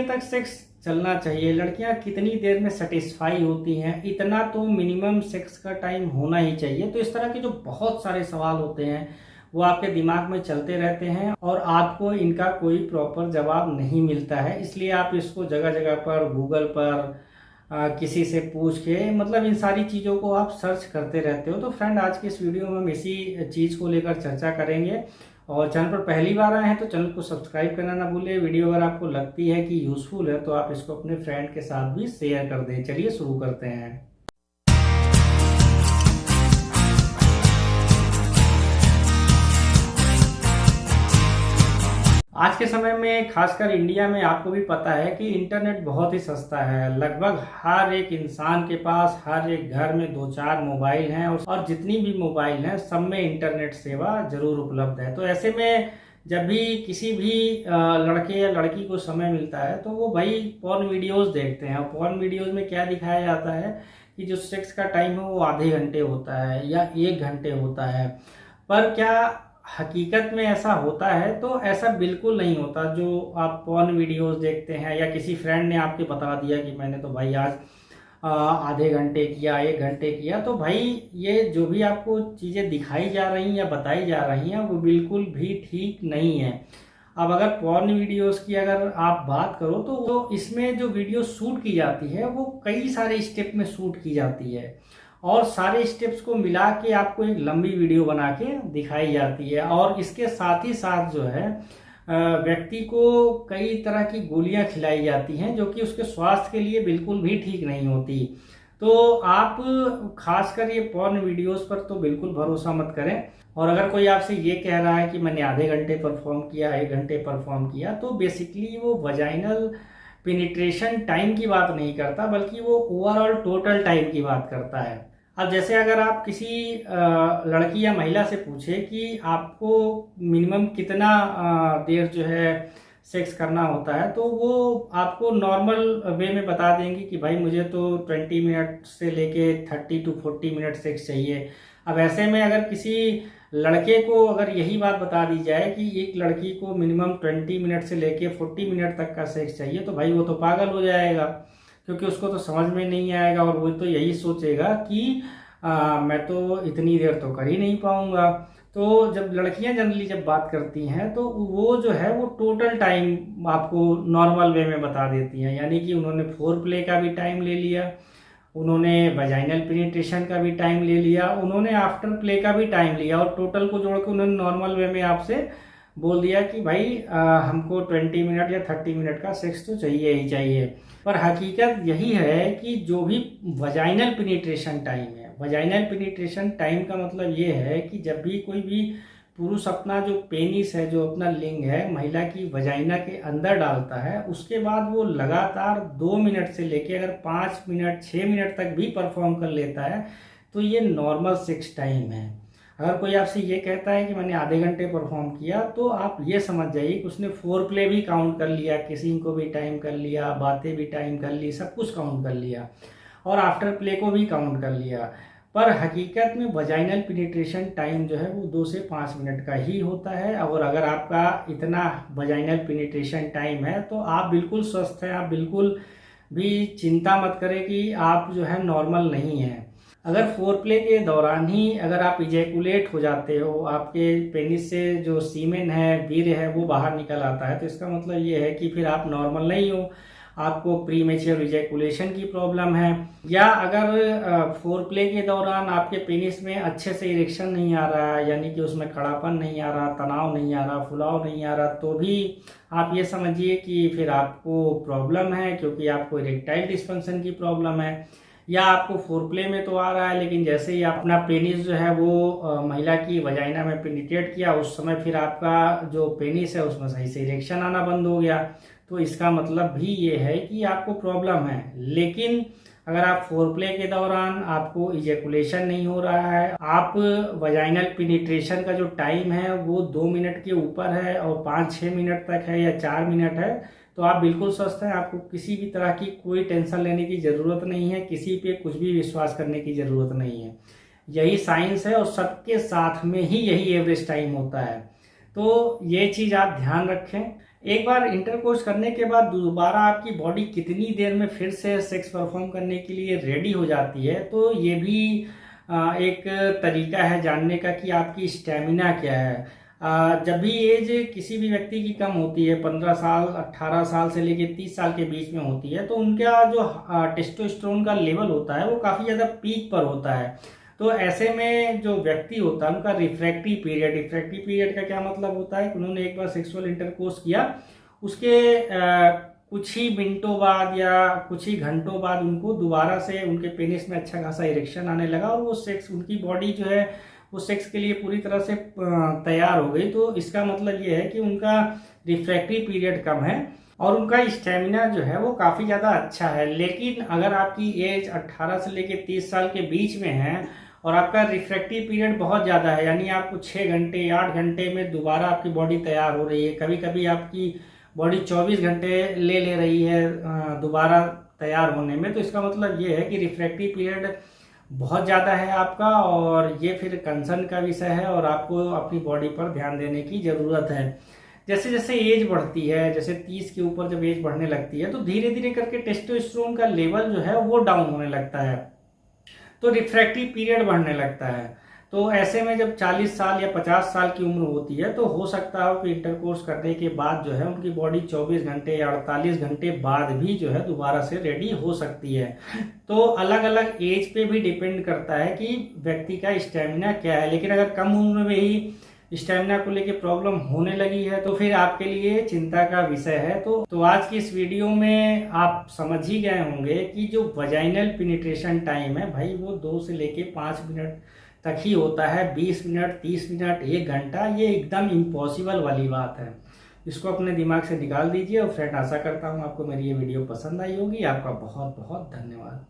देर तक सेक्स चलना चाहिए, लड़कियां कितनी देर में सेटिस्फाई होती हैं, इतना तो मिनिमम सेक्स का टाइम होना ही चाहिए। तो इस तरह के जो बहुत सारे सवाल होते हैं वो आपके दिमाग में चलते रहते हैं और आपको इनका कोई प्रॉपर जवाब नहीं मिलता है। इसलिए आप इसको जगह जगह पर गूगल पर किसी से पूछ के मतलब इन सारी चीज़ों को आप सर्च करते रहते हो। तो फ्रेंड, आज की इस वीडियो में हम इसी चीज़ को लेकर चर्चा करेंगे। और चैनल पर पहली बार आए हैं तो चैनल को सब्सक्राइब करना ना भूलें। वीडियो अगर आपको लगती है कि यूज़फुल है तो आप इसको अपने फ्रेंड के साथ भी शेयर कर दें। चलिए शुरू करते हैं। आज के समय में खासकर इंडिया में आपको भी पता है कि इंटरनेट बहुत ही सस्ता है। लगभग हर एक इंसान के पास हर एक घर में 2-4 मोबाइल हैं और जितनी भी मोबाइल हैं सब में इंटरनेट सेवा जरूर उपलब्ध है। तो ऐसे में जब भी किसी भी लड़के या लड़की को समय मिलता है तो वो भाई पॉर्न वीडियोस देखते हैं। और पॉर्न वीडियोस में क्या दिखाया जाता है कि जो सेक्स का टाइम है वो आधे घंटे होता है या 1 घंटे होता है। पर क्या हकीकत में ऐसा होता है? तो ऐसा बिल्कुल नहीं होता। जो आप पॉर्न वीडियोस देखते हैं या किसी फ्रेंड ने आपके बता दिया कि मैंने तो भाई आज आधे घंटे किया, 1 घंटे किया, तो भाई ये जो भी आपको चीज़ें दिखाई जा रही हैं या बताई जा रही हैं वो बिल्कुल भी ठीक नहीं है। अब अगर पॉर्न वीडियोस की अगर आप बात करो तो इसमें जो वीडियो शूट की जाती है वो कई सारे स्टेप में शूट की जाती है और सारे स्टेप्स को मिला के आपको एक लंबी वीडियो बना के दिखाई जाती है। और इसके साथ ही साथ जो है व्यक्ति को कई तरह की गोलियां खिलाई जाती हैं जो कि उसके स्वास्थ्य के लिए बिल्कुल भी ठीक नहीं होती। तो आप खासकर ये पॉर्न वीडियोस पर तो बिल्कुल भरोसा मत करें। और अगर कोई आपसे ये कह रहा है कि मैंने आधे घंटे परफॉर्म किया, 1 घंटे परफॉर्म किया, तो बेसिकली वो वजाइनल पेनिट्रेशन टाइम की बात नहीं करता बल्कि वो ओवरऑल टोटल टाइम की बात करता है। अब जैसे अगर आप किसी लड़की या महिला से पूछे कि आपको मिनिमम कितना देर जो है सेक्स करना होता है तो वो आपको नॉर्मल वे में बता देंगे कि भाई मुझे तो 20 मिनट से लेके 30 to 40 मिनट सेक्स चाहिए। अब ऐसे में अगर किसी लड़के को अगर यही बात बता दी जाए कि एक लड़की को मिनिमम 20 मिनट से लेके 40 मिनट तक का सेक्स चाहिए तो भाई वो तो पागल हो जाएगा, क्योंकि उसको तो समझ में नहीं आएगा और वो तो यही सोचेगा कि मैं तो इतनी देर तो कर ही नहीं पाऊंगा। तो जब लड़कियां जनरली जब बात करती हैं तो वो जो है वो टोटल टाइम आपको नॉर्मल वे में बता देती हैं, यानी कि उन्होंने फोर प्ले का भी टाइम ले लिया, उन्होंने वजाइनल पेनिट्रेशन का भी टाइम ले लिया, उन्होंने आफ्टर प्ले का भी टाइम लिया और टोटल को जोड़ के उन्होंने नॉर्मल वे में आपसे बोल दिया कि भाई हमको 20 मिनट या 30 मिनट का सेक्स तो चाहिए ही चाहिए। पर हकीकत यही है कि जो भी वजाइनल पेनिट्रेशन टाइम है, वजाइनल पेनिट्रेशन टाइम का मतलब ये है कि जब भी कोई भी पुरुष अपना जो पेनिस है, जो अपना लिंग है, महिला की वजाइना के अंदर डालता है, उसके बाद वो लगातार 2 मिनट से लेके अगर 5 मिनट 6 मिनट तक भी परफॉर्म कर लेता है तो ये नॉर्मल सेक्स टाइम है। अगर कोई आपसे ये कहता है कि मैंने आधे घंटे परफॉर्म किया तो आप ये समझ जाइए कि उसने फोर प्ले भी काउंट कर लिया, किसिंग को भी टाइम कर लिया, बातें भी टाइम कर ली, सब कुछ काउंट कर लिया और आफ्टर प्ले को भी काउंट कर लिया। पर हकीकत में वजाइनल पेनिट्रेशन टाइम जो है वो 2 से 5 मिनट का ही होता है। और अगर आपका इतना वजाइनल पेनिट्रेशन टाइम है तो आप बिल्कुल स्वस्थ हैं, आप बिल्कुल भी चिंता मत करें कि आप जो है नॉर्मल नहीं हैं। अगर फोर प्ले के दौरान ही अगर आप इजैकुलेट हो जाते हो, आपके पेनिस से जो सीमेन है, वीर्य है, वो बाहर निकल आता है, तो इसका मतलब ये है कि फिर आप नॉर्मल नहीं हो, आपको प्रीमेच्योर इजैकुलेशन की प्रॉब्लम है। या अगर फोर प्ले के दौरान आपके पेनिस में अच्छे से इरेक्शन नहीं आ रहा है, यानी कि उसमें कड़ापन नहीं आ रहा, तनाव नहीं आ रहा, फुलाव नहीं आ रहा, तो भी आप ये समझिए कि फिर आपको प्रॉब्लम है, क्योंकि आपको इरेक्टाइल डिस्फंक्शन की प्रॉब्लम है। या आपको फोर प्ले में तो आ रहा है लेकिन जैसे ही अपना पेनिस जो है वो महिला की वजाइना में पेनिट्रेट किया उस समय फिर आपका जो पेनिस है उसमें सही से इरेक्शन आना बंद हो गया, तो इसका मतलब भी ये है कि आपको प्रॉब्लम है। लेकिन अगर आप फोर प्ले के दौरान आपको इजैकुलेशन नहीं हो रहा है, आप वजाइनल पेनिट्रेशन का जो टाइम है वो 2 मिनट के ऊपर है और 5-6 मिनट तक है या 4 मिनट है, तो आप बिल्कुल स्वस्थ हैं। आपको किसी भी तरह की कोई टेंशन लेने की ज़रूरत नहीं है, किसी पे कुछ भी विश्वास करने की ज़रूरत नहीं है। यही साइंस है और सबके साथ में ही यही एवरेज टाइम होता है। तो ये चीज़ आप ध्यान रखें। एक बार इंटरकोर्स करने के बाद दोबारा आपकी बॉडी कितनी देर में फिर से सेक्स परफॉर्म करने के लिए रेडी हो जाती है, तो ये भी एक तरीका है जानने का कि आपकी स्टेमिना क्या है। जब भी एज किसी भी व्यक्ति की कम होती है, 15 साल 18 साल से लेके 30 साल के बीच में होती है, तो उनका जो टेस्टोस्टेरोन का लेवल होता है वो काफ़ी ज़्यादा पीक पर होता है। तो ऐसे में जो व्यक्ति होता है उनका रिफ्रैक्टिव पीरियड का क्या मतलब होता है कि उन्होंने एक बार सेक्सुअल इंटरकोर्स किया, उसके कुछ ही मिनटों बाद या कुछ ही घंटों बाद उनको दोबारा से उनके पेनिस में अच्छा खासा इरेक्शन आने लगा और वो सेक्स, उनकी बॉडी जो है वो सेक्स के लिए पूरी तरह से तैयार हो गई। तो इसका मतलब ये है कि उनका रिफ्रैक्टिव पीरियड कम है और उनका स्टेमिना जो है वो काफ़ी ज़्यादा अच्छा है। लेकिन अगर आपकी एज 18 से लेके 30 साल के बीच में है और आपका रिफ्रैक्टिव पीरियड बहुत ज़्यादा है, यानी आपको 6 घंटे 8 घंटे में दोबारा आपकी बॉडी तैयार हो रही है, कभी कभी आपकी बॉडी 24 घंटे ले रही है दोबारा तैयार होने में, तो इसका मतलब ये है कि रिफ्रैक्टिव पीरियड बहुत ज़्यादा है आपका और ये फिर कंसर्न का विषय है और आपको अपनी बॉडी पर ध्यान देने की ज़रूरत है। जैसे जैसे एज बढ़ती है, जैसे 30 के ऊपर जब एज बढ़ने लगती है, तो धीरे धीरे करके टेस्टोस्टेरोन का लेवल जो है वो डाउन होने लगता है, तो रिफ्रैक्टिव पीरियड बढ़ने लगता है। तो ऐसे में जब 40 साल या 50 साल की उम्र होती है, तो हो सकता है कि इंटरकोर्स करने के बाद जो है उनकी बॉडी 24 घंटे या 48 घंटे बाद भी जो है दोबारा से रेडी हो सकती है। तो अलग अलग एज पे भी डिपेंड करता है कि व्यक्ति का स्टेमिना क्या है। लेकिन अगर कम उम्र में ही स्टेमिना को लेके प्रॉब्लम होने लगी है तो फिर आपके लिए चिंता का विषय है। तो आज की इस वीडियो में आप समझ ही गए होंगे कि जो वजाइनल पेनिट्रेशन टाइम है भाई वो 2 से लेके 5 मिनट तक ही होता है। 20 मिनट 30 मिनट 1 घंटा ये एकदम इम्पॉसिबल वाली बात है। इसको अपने दिमाग से निकाल दीजिए। और फ्रेंड, आशा करता हूँ आपको मेरी ये वीडियो पसंद आई होगी। आपका बहुत बहुत धन्यवाद।